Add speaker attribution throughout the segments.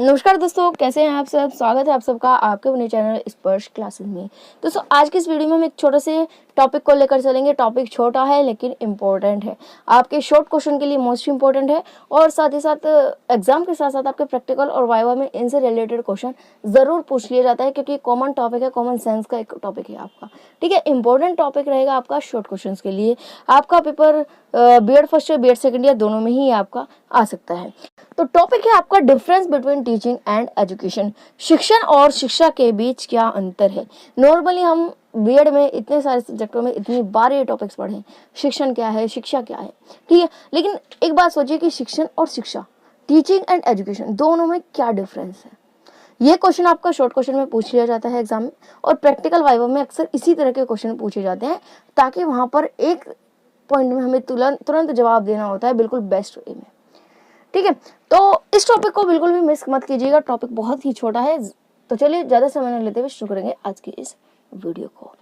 Speaker 1: नमस्कार दोस्तों, कैसे हैं आप सब। स्वागत है आप सबका आपके अपने चैनल स्पर्श क्लासेस में। दोस्तों आज की इस वीडियो में हम एक छोटे से टॉपिक को लेकर चलेंगे। टॉपिक छोटा है लेकिन इम्पोर्टेंट है, आपके शॉर्ट क्वेश्चन के लिए मोस्ट इम्पोर्टेंट है और साथ ही साथ एग्जाम के साथ साथ आपके प्रैक्टिकल और वाइवा में इनसे रिलेटेड क्वेश्चन जरूर पूछ लिया जाता है, क्योंकि कॉमन टॉपिक है, कॉमन सेंस का एक टॉपिक है आपका। ठीक है, इंपॉर्टेंट टॉपिक रहेगा आपका शॉर्ट क्वेश्चन के लिए। आपका paper BEd first year BEd second year दोनों में ही आपका आ सकता है। तो टॉपिक है आपका difference between teaching and education. शिक्षण और शिक्षा के बीच क्या अंतर है। नॉर्मली हम बीएड में इतने सारे सब्जेक्टों में इतनी बार ये टॉपिक्स पढ़े, शिक्षण क्या है, शिक्षा क्या है, ठीक है। लेकिन एक बात सोचिए कि शिक्षण और शिक्षा, टीचिंग एंड एजुकेशन, दोनों में क्या डिफरेंस है। ये क्वेश्चन आपका शॉर्ट क्वेश्चन में पूछ लिया जाता है एग्जाम में, और प्रैक्टिकल वाइवा में अक्सर इसी तरह के क्वेश्चन पूछे जाते हैं, ताकि वहां पर एक पॉइंट में हमें तुरंत जवाब देना होता है, बिल्कुल बेस्ट वे में। ठीक है, तो इस टॉपिक को बिल्कुल भी मिस मत कीजिएगा। टॉपिक बहुत ही छोटा है, तो चलिए ज्यादा समय न लेते हुए शुरू करेंगे आज की इस वीडियो को।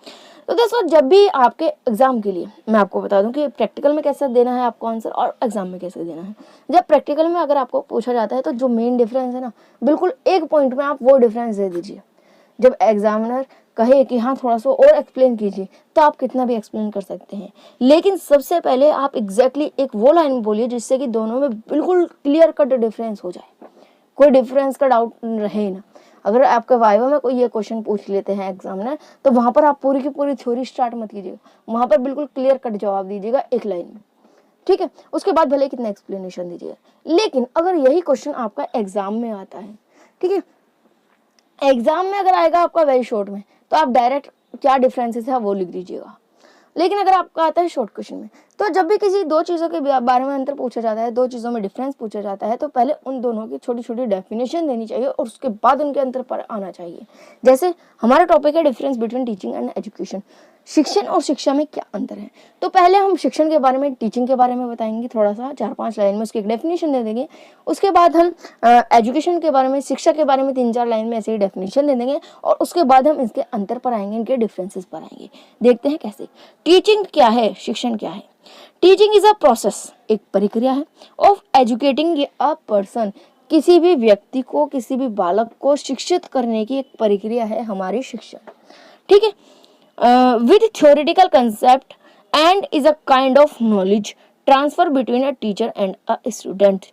Speaker 1: तो दोस्तों, जब भी आपके एग्जाम के लिए मैं आपको बता दूं कि प्रैक्टिकल में कैसे देना है आपको आंसर और एग्जाम में कैसे देना है। जब प्रैक्टिकल में अगर आपको पूछा जाता है तो जो मेन डिफरेंस है ना, बिल्कुल एक पॉइंट में आप वो डिफरेंस दे दीजिए। जब एग्जामिनर कहे कि हाँ थोड़ा सा और एक्सप्लेन कीजिए, तो आप कितना भी एक्सप्लेन कर सकते हैं, लेकिन सबसे पहले आप एग्जैक्टली एक वो लाइन बोलिए जिससे कि दोनों में बिल्कुल क्लियर कट डिफरेंस हो जाए, कोई डिफरेंस का डाउट रहे ना। अगर आपके वाइवा में कोई ये क्वेश्चन पूछ लेते हैं एग्जामिनर, तो वहां पर आप पूरी की पूरी थ्योरी स्टार्ट मत कीजिएगा, वहां पर बिल्कुल क्लियर कट जवाब दीजिएगा एक लाइन में। ठीक है, उसके बाद भले कितना एक्सप्लेनेशन दीजिएगा। लेकिन अगर यही क्वेश्चन आपका एग्जाम में आता है, ठीक है, एग्जाम में अगर आएगा आपका वेरी शॉर्ट में, तो आप डायरेक्ट क्या डिफरेंसेस है वो लिख दीजिएगा। लेकिन अगर आपका आता है शॉर्ट क्वेश्चन में, तो जब भी किसी दो चीजों के बारे में अंतर पूछा जाता है, दो चीजों में डिफरेंस पूछा जाता है, तो पहले उन दोनों की छोटी छोटी डेफिनेशन देनी चाहिए और उसके बाद उनके अंतर पर आना चाहिए। जैसे हमारा टॉपिक है difference between teaching and education, शिक्षण और शिक्षा में क्या अंतर है। तो पहले हम शिक्षण के बारे में, टीचिंग के बारे में बताएंगे, थोड़ा सा 4-5 लाइन में उसकी एक डेफिनेशन दे देंगे। उसके बाद हम एजुकेशन के बारे में, शिक्षा के बारे में 3-4 लाइन में ऐसे ही डेफिनेशन दे देंगे, और उसके बाद हम इसके अंतर पर आएंगे, इनके डिफरेंसेस पर आएंगे। देखते हैं कैसे। टीचिंग क्या है, शिक्षण क्या है। टीचिंग इज अ प्रोसेस, एक प्रक्रिया है, ऑफ एजुकेटिंग अ पर्सन, किसी भी व्यक्ति को, किसी भी बालक को शिक्षित करने की एक प्रक्रिया है हमारी शिक्षा। ठीक है, with theoretical concept and is a kind of knowledge transfer between a teacher and a student।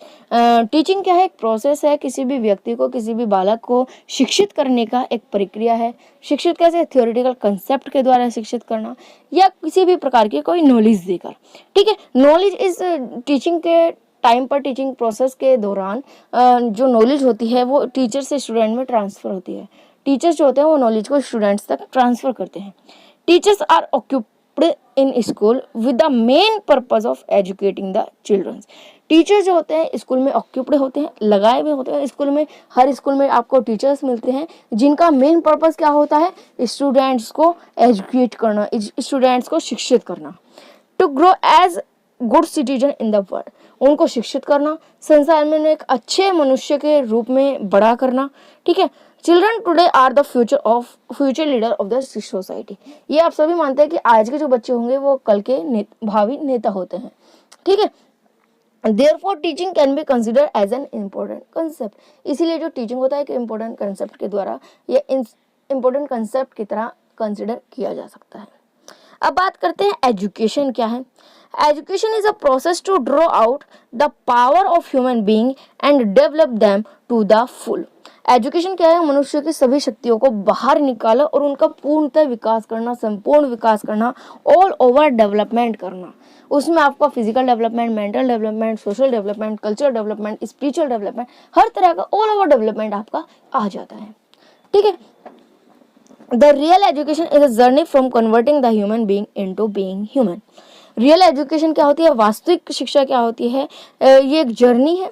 Speaker 1: Teaching क्या है, एक प्रोसेस है, किसी भी व्यक्ति को, किसी भी बालक को शिक्षित करने का एक प्रक्रिया है। शिक्षित कैसे, थियोरेटिकल कंसेप्ट के द्वारा शिक्षित करना, या किसी भी प्रकार की कोई नॉलेज देकर। ठीक है, नॉलेज इस टीचिंग के टाइम पर, टीचिंग प्रोसेस के दौरान जो नॉलेज होती है वो टीचर से स्टूडेंट में ट्रांसफर होती है। टीचर्स जो होते हैं वो नॉलेज को स्टूडेंट्स तक ट्रांसफर करते हैं। Teachers are occupied in school with the main purpose of educating the childrens. Teacher जो होते हैं स्कूल में ऑक्यूप्ड होते हैं, लगाए हुए होते हैं स्कूल में। हर स्कूल में आपको टीचर्स मिलते हैं जिनका मेन पर्पस क्या होता है, स्टूडेंट्स को एजुकेट करना, स्टूडेंट्स को शिक्षित करना। To grow as good citizen in the world, उनको शिक्षित करना, संसार में एक अच्छे मनुष्य के रूप में बड़ा करना। ठीक है, children today are the future leader of the society. ये आप सभी मानते हैं कि आज के जो बच्चे होंगे वो कल के भावी नेता होते हैं। ठीक है, Therefore teaching can be considered as an important concept। इसीलिए जो टीचिंग होता है कि इम्पोर्टेंट कंसेप्ट के द्वारा, ये इम्पोर्टेंट कंसेप्ट की तरह कंसिडर किया जा सकता है। अब बात करते हैं एजुकेशन क्या है। Education is a process to draw out the power of human being and develop them to the full. Education क्या है, मनुष्य की सभी शक्तियों को बाहर निकाला और उनका पूर्णतः विकास करना, संपूर्ण विकास करना, ऑल ओवर डेवलपमेंट करना। उसमें आपका physical development, mental development, social development, cultural development, spiritual development, हर तरह का ऑल ओवर डेवलपमेंट आपका आ जाता है। ठीक है, the real education is a journey from converting the human being into being human. Real education क्या होती है, वास्तविक शिक्षा क्या होती है, ये एक जर्नी है।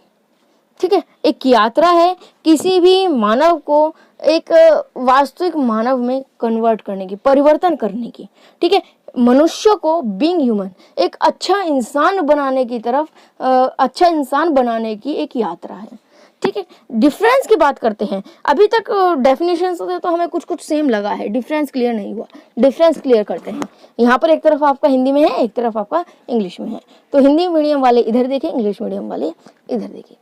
Speaker 1: ठीक है, एक यात्रा है किसी भी मानव को एक वास्तविक मानव में कन्वर्ट करने की, परिवर्तन करने की। ठीक है, मनुष्य को बीइंग ह्यूमन, एक अच्छा इंसान बनाने की तरफ, अच्छा इंसान बनाने की एक यात्रा है। ठीक है, डिफरेंस की बात करते हैं। अभी तक डेफिनेशन से तो हमें कुछ कुछ सेम लगा है, डिफरेंस क्लियर नहीं हुआ। डिफरेंस क्लियर करते हैं। यहाँ पर एक तरफ आपका हिंदी में है, एक तरफ आपका इंग्लिश में है। तो हिंदी मीडियम वाले इधर देखें, इंग्लिश मीडियम वाले इधर देखें।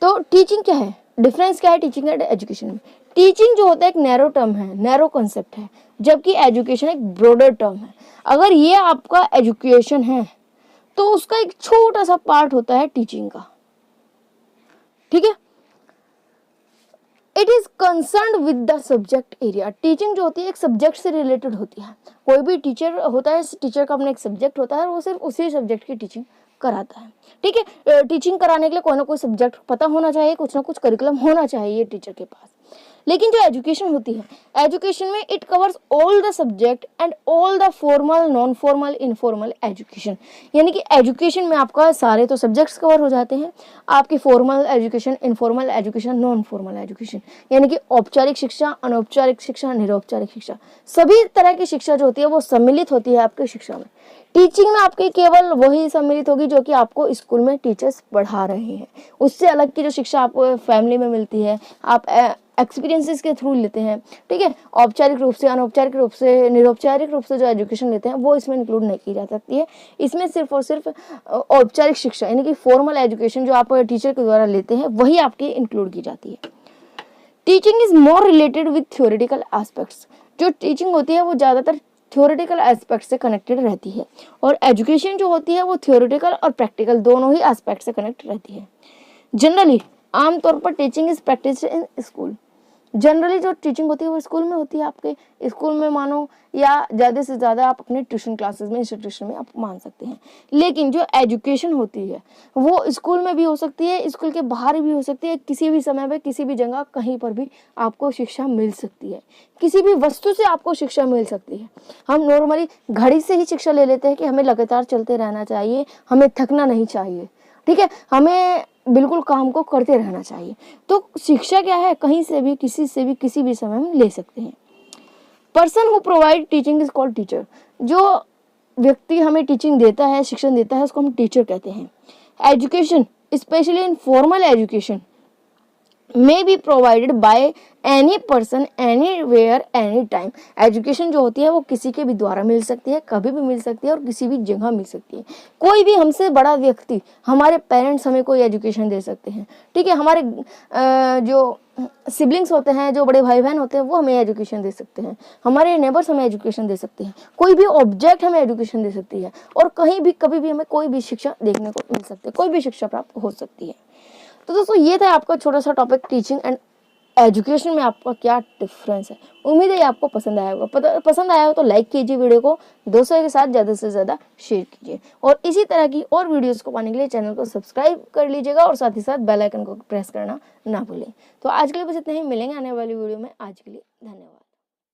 Speaker 1: तो टीचिंग क्या है, डिफरेंस क्या है टीचिंग एंड एजुकेशन में? टीचिंग जो होता है एक नैरो टर्म है, नैरो कॉन्सेप्ट है, जबकि एजुकेशन एक ब्रॉडर टर्म है। अगर ये आपका एजुकेशन है तो उसका एक छोटा सा पार्ट होता है टीचिंग का, ठीक है। It is concern with the subject area. Teaching जो होती है एक सब्जेक्ट से रिलेटेड होती है। कोई भी टीचर होता है, टीचर का अपना एक सब्जेक्ट होता है, वो सिर्फ उसी सब्जेक्ट की टीचिंग कराता है, ठीक है। टीचिंग कराने के लिए कोई ना कोई सब्जेक्ट पता होना चाहिए, कुछ ना कुछ करिकुलम होना चाहिए टीचर के पास। लेकिन जो एजुकेशन होती है, एजुकेशन में it covers all the subject and all the formal, non formal, informal education. यानी कि एजुकेशन में आपका सारे तो सब्जेक्ट्स कवर हो जाते हैं, आपकी formal education, informal education, non formal education, यानी कि औपचारिक शिक्षा, अनौपचारिक शिक्षा, निरौपचारिक शिक्षा, सभी तरह की शिक्षा जो होती है वो सम्मिलित होती है आपकी शिक्षा में। टीचिंग में आपकी केवल वही सम्मिलित होगी जो कि आपको स्कूल में टीचर्स पढ़ा रहे हैं। उससे अलग की जो शिक्षा आपको फैमिली में मिलती है, आप एक्सपीरियंसेस के थ्रू लेते हैं, ठीक है। औपचारिक रूप से, अनौपचारिक रूप से, निरौपचारिक रूप से जो एजुकेशन लेते हैं वो इसमें इंक्लूड नहीं की जा सकती है। इसमें सिर्फ और सिर्फ औपचारिक शिक्षा यानी कि फॉर्मल एजुकेशन जो आप टीचर के द्वारा लेते हैं वही आपकी इंक्लूड की जाती है। Teaching is more related with theoretical aspects. जो टीचिंग होती है वो ज़्यादातर थ्योरेटिकल एस्पेक्ट से कनेक्टेड रहती है, और एजुकेशन जो होती है वो थ्योरेटिकल और प्रैक्टिकल दोनों ही एस्पेक्ट से कनेक्ट रहती है। जनरली आमतौर पर teaching is practice in school. Generally जो टीचिंग होती है वो स्कूल में होती है, आपके स्कूल में मानो, या ज़्यादा से ज़्यादा आप अपने ट्यूशन क्लासेस में, इंस्टीट्यूशन में आप मान सकते हैं। लेकिन जो एजुकेशन होती है वो स्कूल में भी हो सकती है, स्कूल के बाहर भी हो सकती है, किसी भी समय पे, किसी भी जगह, कहीं पर भी आपको शिक्षा मिल सकती है। किसी भी वस्तु से आपको शिक्षा मिल सकती है। हम नॉर्मली घड़ी से ही शिक्षा ले लेते हैं कि हमें लगातार चलते रहना चाहिए, हमें थकना नहीं चाहिए, ठीक है, हमें बिल्कुल काम को करते रहना चाहिए। तो शिक्षा क्या है, कहीं से भी, किसी से भी, किसी भी समय में ले सकते हैं। Person who provide teaching is called teacher. जो व्यक्ति हमें टीचिंग देता है, शिक्षण देता है, उसको हम टीचर कहते हैं। Education specially in formal education may be provided by any person anywhere anytime। Education जो होती है वो किसी के भी द्वारा मिल सकती है, कभी भी मिल सकती है, और किसी भी जगह मिल सकती है। कोई भी हमसे बड़ा व्यक्ति, हमारे पेरेंट्स हमें कोई एजुकेशन दे सकते हैं, ठीक है। हमारे जो सिबलिंग्स होते हैं, जो बड़े भाई बहन होते हैं, वो हमें एजुकेशन दे सकते हैं। हमारे नेबर्स हमें एजुकेशन दे सकते हैं। कोई भी ऑब्जेक्ट हमें एजुकेशन दे सकती है, और कहीं भी, कभी भी हमें कोई भी शिक्षा देखने को मिल सकती है, कोई भी शिक्षा प्राप्त हो सकती है। तो दोस्तों ये था आपका छोटा सा टॉपिक, टीचिंग एंड एजुकेशन में आपका क्या डिफरेंस है। उम्मीद है आपको पसंद आया होगा। पसंद आया हो तो लाइक कीजिए वीडियो को, दोस्तों के साथ ज़्यादा से ज़्यादा शेयर कीजिए, और इसी तरह की और वीडियोस को पाने के लिए चैनल को सब्सक्राइब कर लीजिएगा, और साथ ही साथ बेल आइकन को प्रेस करना ना भूलें। तो आज के लिए बस इतना ही, मिलेंगे आने वाली वीडियो में। आज के लिए धन्यवाद।